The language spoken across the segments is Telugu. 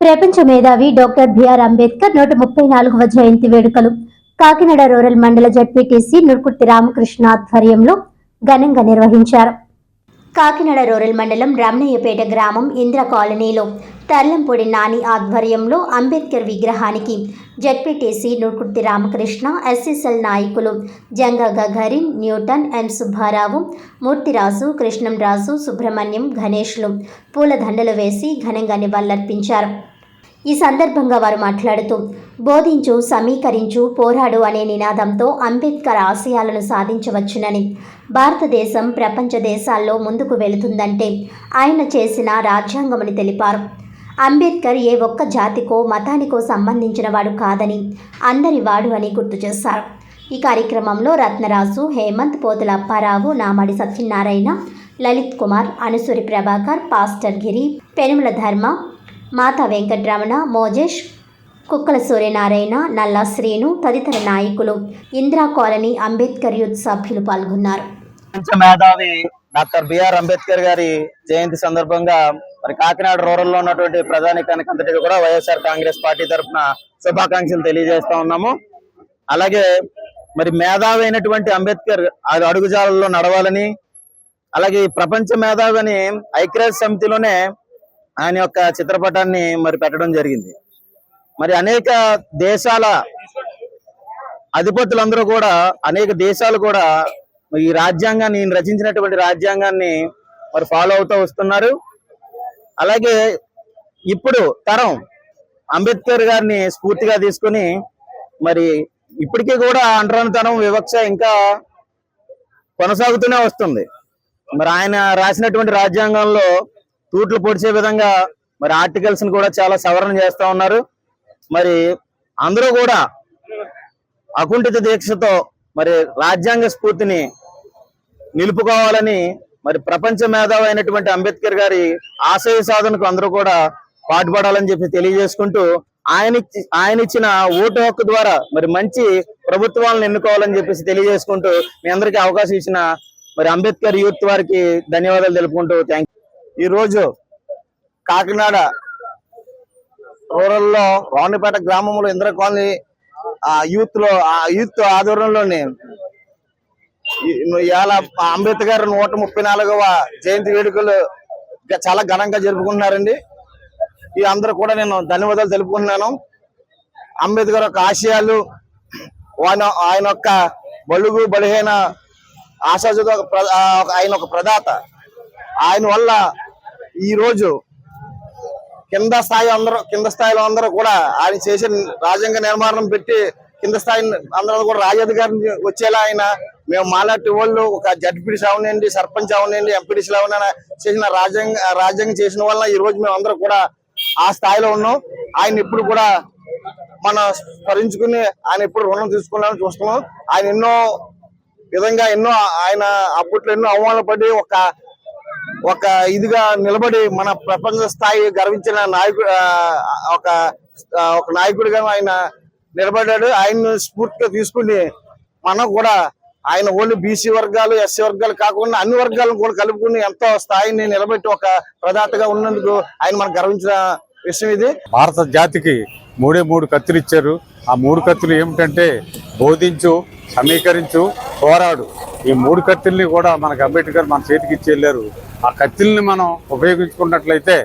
ప్రపంచ మేధావి డాక్టర్ బిఆర్ అంబేద్కర్ 134వ జయంతి వేడుకలు కాకినాడ రూరల్ మండల జడ్పీటీసీ నుర్కుర్తి రామకృష్ణ ఆధ్వర్యంలో ఘనంగా నిర్వహించారు. కాకినాడ రూరల్ మండలం రమణయ్యపేట గ్రామం ఇంద్ర కాలనీలో తర్లంపూడి నాని ఆధ్వర్యంలో అంబేద్కర్ విగ్రహానికి జడ్పీటీసీ నుర్కుర్తి రామకృష్ణ, ఎస్ఎస్ఎల్ నాయకులు జంగా గగరిన్, న్యూటన్, ఎం సుబ్బారావు, మూర్తిరాజు, కృష్ణంరాజు, సుబ్రహ్మణ్యం, గణేష్లు పూలదండలు వేసి ఘనంగా నివాళులర్పించారు. ఈ సందర్భంగా వారు మాట్లాడుతూ బోధించు, సమీకరించు, పోరాడు అనే నినాదంతో అంబేద్కర్ ఆశయాలను సాధించవచ్చునని, భారతదేశం ప్రపంచ దేశాల్లో ముందుకు వెళుతుందంటే ఆయన చేసిన రాజ్యాంగమని తెలిపారు. అంబేద్కర్ ఏ ఒక్క జాతికో మతానికో సంబంధించిన వాడు కాదని, అందరి వాడు అని గుర్తు చేశారు. ఈ కార్యక్రమంలో రత్నరాజు, హేమంత్, పోతుల అప్పారావు, నామడి సత్యనారాయణ, లలిత్ కుమార్, అనుసూరి ప్రభాకర్, పాస్టర్ గిరి, పెనుమల ధర్మ, మాతా వెంకటరమణ, మోజేష్, కుక్కల సూర్యనారాయణ, నల్లా శ్రీను తదితర నాయకులు, ఇందిరా కాలనీ అంబేద్కర్ యూత్ సభ్యులు పాల్గొన్నారు. మేధావి డాక్టర్ బిఆర్ అంబేద్కర్ గారి జయంతి సందర్భంగా మరి కాకినాడ రూరల్ లో ఉన్నటువంటి ప్రధానికానికి అంతటికి కూడా వైఎస్ఆర్ కాంగ్రెస్ పార్టీ తరఫున శుభాకాంక్షలు తెలియజేస్తా ఉన్నాము. అలాగే మరి మేధావి అయినటువంటి అంబేద్కర్ అడుగుజాడల్లో నడవాలని, అలాగే ప్రపంచ మేధావి అని ఐక్యరాజ్య సమితిలోనే ఆయన యొక్క చిత్రపటాన్ని మరి పెట్టడం జరిగింది. మరి అనేక దేశాల అధిపతులందరూ కూడా, అనేక దేశాలు కూడా ఈ రాజ్యాంగాన్ని, రచించినటువంటి రాజ్యాంగాన్ని మరి ఫాలో అవుతూ వస్తున్నారు. అలాగే ఇప్పుడు తరం అంబేద్కర్ గారిని స్ఫూర్తిగా తీసుకుని మరి ఇప్పటికీ కూడా అంటరానితనం, వివక్ష ఇంకా కొనసాగుతూనే వస్తుంది. మరి ఆయన రాసినటువంటి రాజ్యాంగంలో తూట్లు పొడిచే విధంగా మరి ఆర్టికల్స్ ని కూడా చాలా సవరణ చేస్తా ఉన్నారు. మరి అందరూ కూడా అకుంఠిత దీక్షతో మరి రాజ్యాంగ స్ఫూర్తిని నిలుపుకోవాలని, మరి ప్రపంచ మేధావి అయినటువంటి అంబేద్కర్ గారి ఆశయ సాధనకు అందరూ కూడా పాటుపడాలని చెప్పి తెలియజేసుకుంటూ, ఆయన ఇచ్చిన ఓటు హక్కు ద్వారా మరి మంచి ప్రభుత్వాలను ఎన్నుకోవాలని చెప్పేసి తెలియజేసుకుంటూ, మీ అందరికీ అవకాశం ఇచ్చిన మరి అంబేద్కర్ యూత్ వారికి ధన్యవాదాలు తెలుపుకుంటూ థ్యాంక్ యూ. ఈరోజు కాకినాడ రూరల్లో రావునిపేట గ్రామంలో ఇందిరా కాలనీ యూత్ ఆధ్వర్యంలోని ఇవాళ అంబేద్కర్ 134వ జయంతి వేడుకలు చాలా ఘనంగా జరుపుకుంటున్నారండి. ఈ అందరూ కూడా నేను ధన్యవాదాలు తెలుపుకుంటున్నాను. అంబేద్కర్ యొక్క ఆశయాలు, ఆయన యొక్క బలుగు బలహీన ఆశాజుత ఆయన ఒక ప్రదాత. ఆయన వల్ల ఈ రోజు కింద స్థాయిలో అందరూ కూడా ఆయన చేసే రాజ్యాంగ నిర్మాణం పెట్టి కింద స్థాయి అందరూ కూడా రాజాధికారిని వచ్చేలా ఆయన, మేము మాలాంటి వాళ్ళు ఒక జడ్పీటీసీ అవనండి, సర్పంచ్ అవనండి, ఎంపీటీసీలు అవనా చేసిన రాజ్యాంగం చేసిన వల్ల ఈ రోజు మేము అందరూ కూడా ఆ స్థాయిలో ఉన్నాం. ఆయన ఇప్పుడు కూడా మనం స్మరించుకుని ఆయన ఎప్పుడు రుణం తీసుకున్నామని చూస్తున్నాం. ఆయన ఎన్నో విధంగా ఆయన అప్పట్లో ఎన్నో అవమానాలు పడి ఒక ఇదిగా నిలబడి మన ప్రపంచ స్థాయి గర్వించిన నాయకుడు, ఒక నాయకుడిగా ఆయన నిలబడ్డాడు. ఆయన స్ఫూర్తిగా తీసుకుని మనం కూడా ఆయన ఓన్లీ బీసీ వర్గాలు, ఎస్సీ వర్గాలు కాకుండా అన్ని వర్గాలను కూడా కలుపుకుని ఎంతో స్థాయిని నిలబెట్టి ఒక ప్రదాతగా ఉన్నందుకు ఆయన మనకు గర్వించిన విషయం ఇది. భారత జాతికి 3 కత్తులు ఇచ్చారు. ఆ 3 కత్తులు ఏమిటంటే బోధించు, సమీకరించు, పోరాడు. ఈ 3 కత్తుల్ని కూడా మనకు అంబేద్కర్ మన చేతికి ఇచ్చి వెళ్ళారు. ఆ కత్తుల్ని మనం ఉపయోగించుకున్నట్లయితే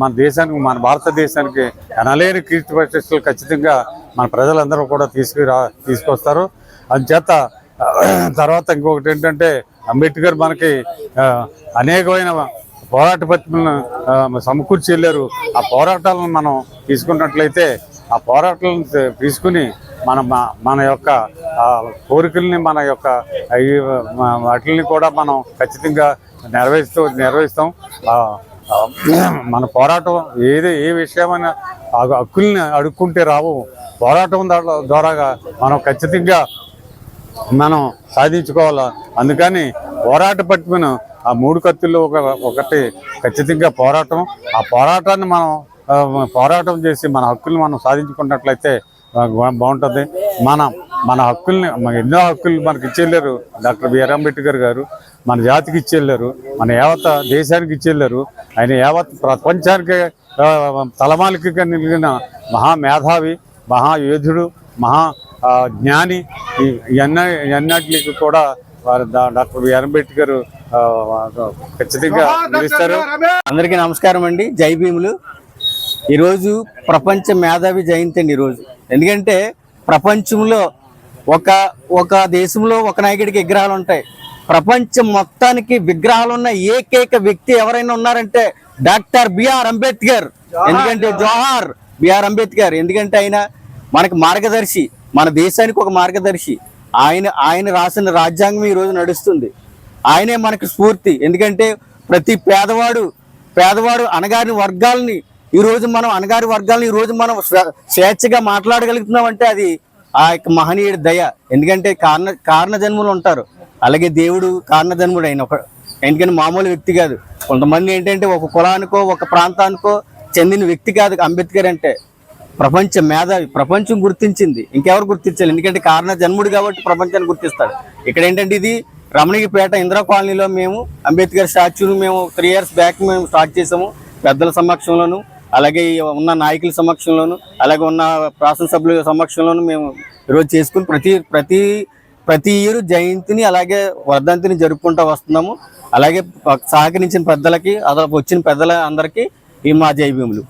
మన దేశానికి, మన భారతదేశానికి ఎనలేని కీర్తి ప్రతిష్టలు ఖచ్చితంగా మన ప్రజలందరూ కూడా తీసుకొస్తారు. అందుచేత తర్వాత ఇంకొకటి ఏంటంటే అంబేద్కర్ మనకి అనేకమైన పోరాట పత్రికలను సమకూర్చి వెళ్ళారు. ఆ పోరాటాలను మనం తీసుకున్నట్లయితే, ఆ పోరాటాలను తీసుకుని మన యొక్క కోరికల్ని, మన యొక్క వాటిని కూడా మనం ఖచ్చితంగా నిర్వహిస్తాం. మన పోరాటం ఏ విషయమైనా హక్కుల్ని అడుక్కుంటే రావు. పోరాటం ద్వారా మనం ఖచ్చితంగా సాధించుకోవాలి. అందుకని పోరాట పట్టుకుని ఆ 3 కత్తుల్లో ఒకటి ఖచ్చితంగా పోరాటం. ఆ పోరాటాన్ని మనం పోరాటం చేసి మన హక్కుల్ని మనం సాధించుకున్నట్లయితే బాగుంటుంది. మన హక్కుల్ని ఎన్నో హక్కులు మనకి ఇచ్చేళ్ళారు డాక్టర్ బిఆర్ అంబేద్కర్ గారు. మన జాతికి ఇచ్చేళ్ళారు, మన యావత్ దేశానికి ఇచ్చేళ్ళారు. ఆయన యావత్ ప్రపంచానికి తలమాలిక నిలిగిన మహామేధావి, మహాయోధుడు, మహా జ్ఞాని. ఇవన్నిటికి కూడా డాక్టర్ బిఆర్ అంబేద్కర్ ఖచ్చితంగా నిలుస్తారు. అందరికీ నమస్కారం అండి, జై భీములు. ఈరోజు ప్రపంచ మేధావి జయంతి అండి. ఈరోజు ఎందుకంటే ప్రపంచంలో ఒక దేశంలో ఒక నాయకుడికి విగ్రహాలు ఉంటాయి. ప్రపంచం మొత్తానికి విగ్రహాలు ఉన్న ఏకైక వ్యక్తి ఎవరైనా ఉన్నారంటే డాక్టర్ బిఆర్ అంబేద్కర్. ఎందుకంటే జోహార్ బిఆర్ అంబేద్కర్. ఎందుకంటే ఆయన మనకు మార్గదర్శి, మన దేశానికి ఒక మార్గదర్శి. ఆయన రాసిన రాజ్యాంగం ఈ రోజు నడుస్తుంది. ఆయనే మనకు స్ఫూర్తి. ఎందుకంటే ప్రతి పేదవాడు అణగారిన వర్గాలని ఈ రోజు మనం స్వేచ్ఛగా మాట్లాడగలుగుతున్నాం అంటే అది ఆ యొక్క మహనీయుడి దయ. ఎందుకంటే కారణ జన్ములు ఉంటారు, అలాగే దేవుడు కారణ జన్ముడు అయిన ఎందుకంటే మామూలు వ్యక్తి కాదు. కొంతమంది ఏంటంటే ఒక కులానికో ఒక ప్రాంతానికో చెందిన వ్యక్తి కాదు అంబేద్కర్ అంటే. ప్రపంచ మేధావి, ప్రపంచం గుర్తించింది, ఇంకెవరు గుర్తించాలి? ఎందుకంటే కారణ జన్ముడు కాబట్టి ప్రపంచాన్ని గుర్తిస్తాడు. ఇక్కడ ఏంటంటే ఇది రమణగిరిపేట ఇందిరా కాలనీలో మేము అంబేద్కర్ స్టాచ్యూను మేము 3 years బ్యాక్ మేము స్టార్ట్ చేసాము. పెద్దల సమక్షంలోను, అలాగే ఉన్న నాయకుల సమక్షంలోను, అలాగే ఉన్న శాసనసభ్యుల సమక్షంలోను మేము ఈరోజు చేసుకుని ప్రతి ఇయర్ జయంతిని అలాగే వర్ధంతిని జరుపుకుంటూ వస్తున్నాము. అలాగే సహకరించిన పెద్దలకి, అలా వచ్చిన పెద్దల అందరికీ ఈ మా జై భీములు.